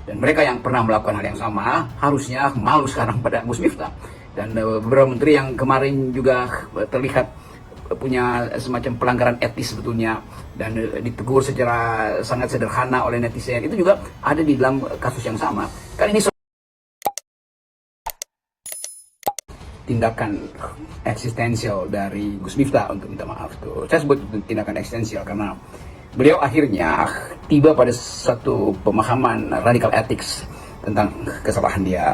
Dan mereka yang pernah melakukan hal yang sama harusnya malu sekarang pada Gus Miftah. Dan beberapa menteri yang kemarin juga terlihat punya semacam pelanggaran etis sebetulnya dan ditegur secara sangat sederhana oleh netizen, itu juga ada di dalam kasus yang sama. Kan ini tindakan eksistensial dari Gus Miftah untuk minta maaf tuh. Saya sebut tindakan eksistensial karena beliau akhirnya tiba pada satu pemahaman radikal ethics tentang kesalahan dia,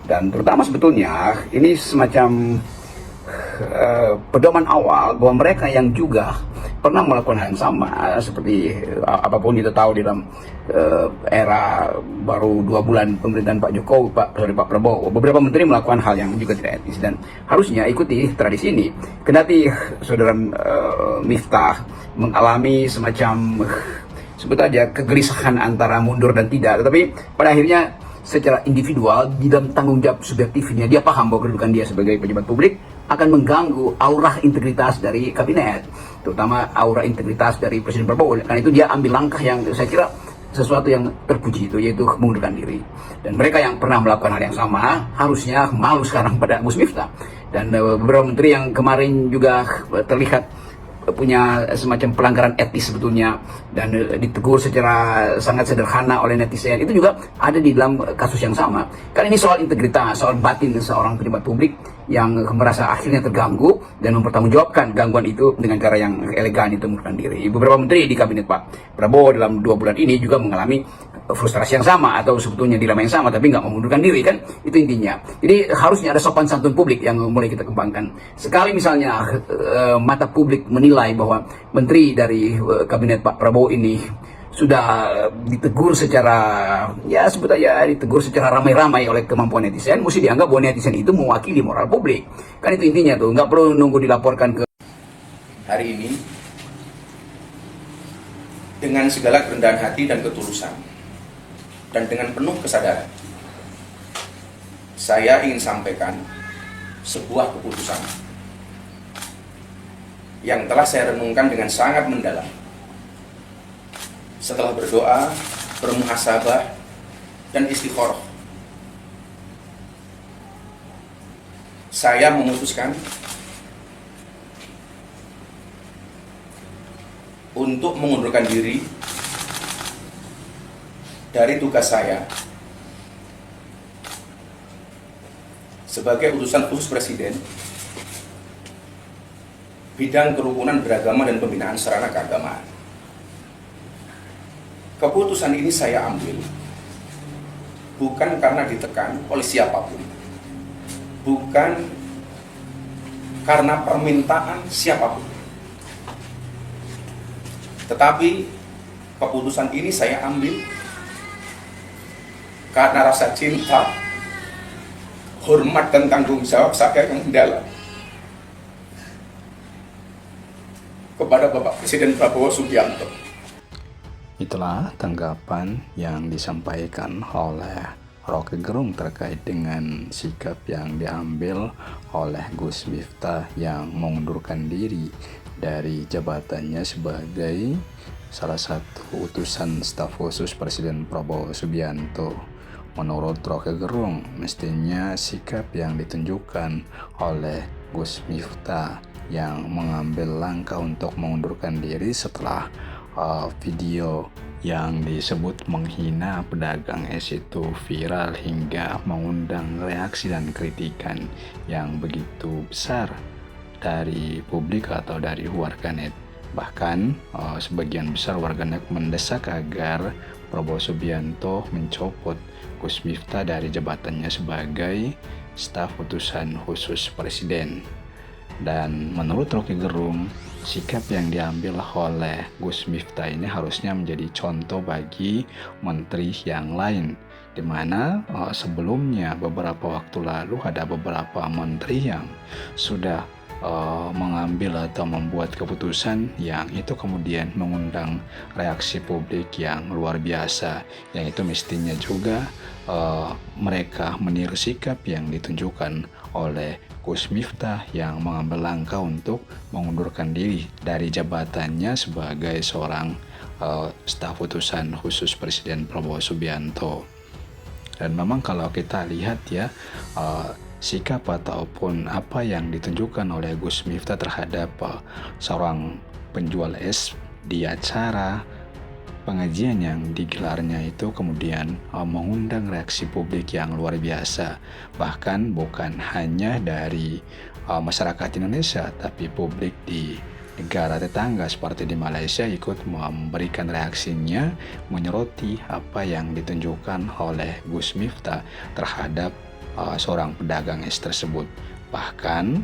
dan terutama sebetulnya ini semacam pedoman awal bahwa mereka yang juga pernah melakukan hal yang sama seperti apapun kita tahu di dalam era baru 2 bulan pemerintahan Pak Jokowi, Pak Prabowo, beberapa menteri melakukan hal yang juga tidak etis dan harusnya ikuti tradisi ini. Kendati saudara Miftah mengalami semacam sebut aja kegelisahan antara mundur dan tidak, tetapi pada akhirnya secara individual di dalam tanggung jawab subjektifnya dia paham bahwa kedudukan dia sebagai pejabat publik akan mengganggu aura integritas dari kabinet, terutama aura integritas dari Presiden Prabowo. Karena itu dia ambil langkah yang saya kira sesuatu yang terpuji, itu yaitu mengundurkan diri. Dan mereka yang pernah melakukan hal yang sama harusnya malu sekarang pada Gus Miftah. Dan beberapa menteri yang kemarin juga terlihat punya semacam pelanggaran etis sebetulnya dan ditegur secara sangat sederhana oleh netizen, itu juga ada di dalam kasus yang sama. Kan ini soal integritas, soal batin seorang pejabat publik yang merasa akhirnya terganggu dan mempertanggungjawabkan gangguan itu dengan cara yang elegan, itu mengundurkan diri. Beberapa menteri di kabinet Pak Prabowo dalam 2 bulan ini juga mengalami frustrasi yang sama atau sebetulnya dilema yang sama, tapi nggak mengundurkan diri, kan itu intinya. Jadi harusnya ada sopan santun publik yang mulai kita kembangkan. Sekali misalnya mata publik menilai bahwa menteri dari kabinet Pak Prabowo ini sudah ditegur secara, ya sebut aja ditegur secara ramai-ramai oleh kemampuan netizen, mesti dianggap bahwa netizen itu mewakili moral publik. Kan itu intinya tuh, nggak perlu nunggu dilaporkan ke. Hari ini dengan segala kerendahan hati dan ketulusan dan dengan penuh kesadaran, saya ingin sampaikan sebuah keputusan yang telah saya renungkan dengan sangat mendalam. Setelah berdoa, bermuhasabah, dan istikharah, saya memutuskan untuk mengundurkan diri dari tugas saya sebagai utusan khusus Presiden bidang kerukunan beragama dan pembinaan sarana keagamaan. Keputusan ini saya ambil bukan karena ditekan oleh siapapun, bukan karena permintaan siapapun, tetapi keputusan ini saya ambil karena rasa cinta, hormat, dan tanggung jawab saya yang mendalam kepada Bapak Presiden Prabowo Subianto. Itulah tanggapan yang disampaikan oleh Roky Gerung terkait dengan sikap yang diambil oleh Gus Miftah yang mengundurkan diri dari jabatannya sebagai salah satu utusan staf khusus Presiden Prabowo Subianto. Menurut Roky Gerung, mestinya sikap yang ditunjukkan oleh Gus Miftah yang mengambil langkah untuk mengundurkan diri setelah video yang disebut menghina pedagang es itu viral hingga mengundang reaksi dan kritikan yang begitu besar dari publik atau dari warganet. Bahkan sebagian besar warganet mendesak agar Prabowo Subianto mencopot Gus Miftah dari jabatannya sebagai staf utusan khusus Presiden. Dan menurut Roky Gerung, sikap yang diambil oleh Gus Miftah ini harusnya menjadi contoh bagi menteri yang lain, di mana sebelumnya beberapa waktu lalu ada beberapa menteri yang sudah mengambil atau membuat keputusan yang itu kemudian mengundang reaksi publik yang luar biasa, yang itu mestinya juga mereka meniru sikap yang ditunjukkan oleh Gus Miftah yang mengambil langkah untuk mengundurkan diri dari jabatannya sebagai seorang staf utusan khusus Presiden Prabowo Subianto. Dan memang kalau kita lihat ya, sikap ataupun apa yang ditunjukkan oleh Gus Miftah terhadap seorang penjual es di acara pengajian yang digelarnya itu kemudian mengundang reaksi publik yang luar biasa. Bahkan bukan hanya dari masyarakat Indonesia, tapi publik di negara tetangga seperti di Malaysia ikut memberikan reaksinya, menyoroti apa yang ditunjukkan oleh Gus Miftah terhadap seorang pedagang es tersebut. Bahkan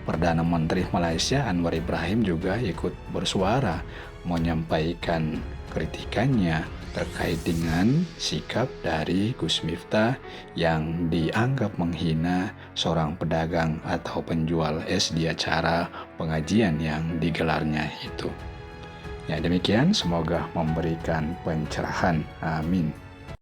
Perdana Menteri Malaysia Anwar Ibrahim juga ikut bersuara menyampaikan kritikannya terkait dengan sikap dari Gus Miftah yang dianggap menghina seorang pedagang atau penjual es di acara pengajian yang digelarnya itu. Ya demikian, semoga memberikan pencerahan. Amin.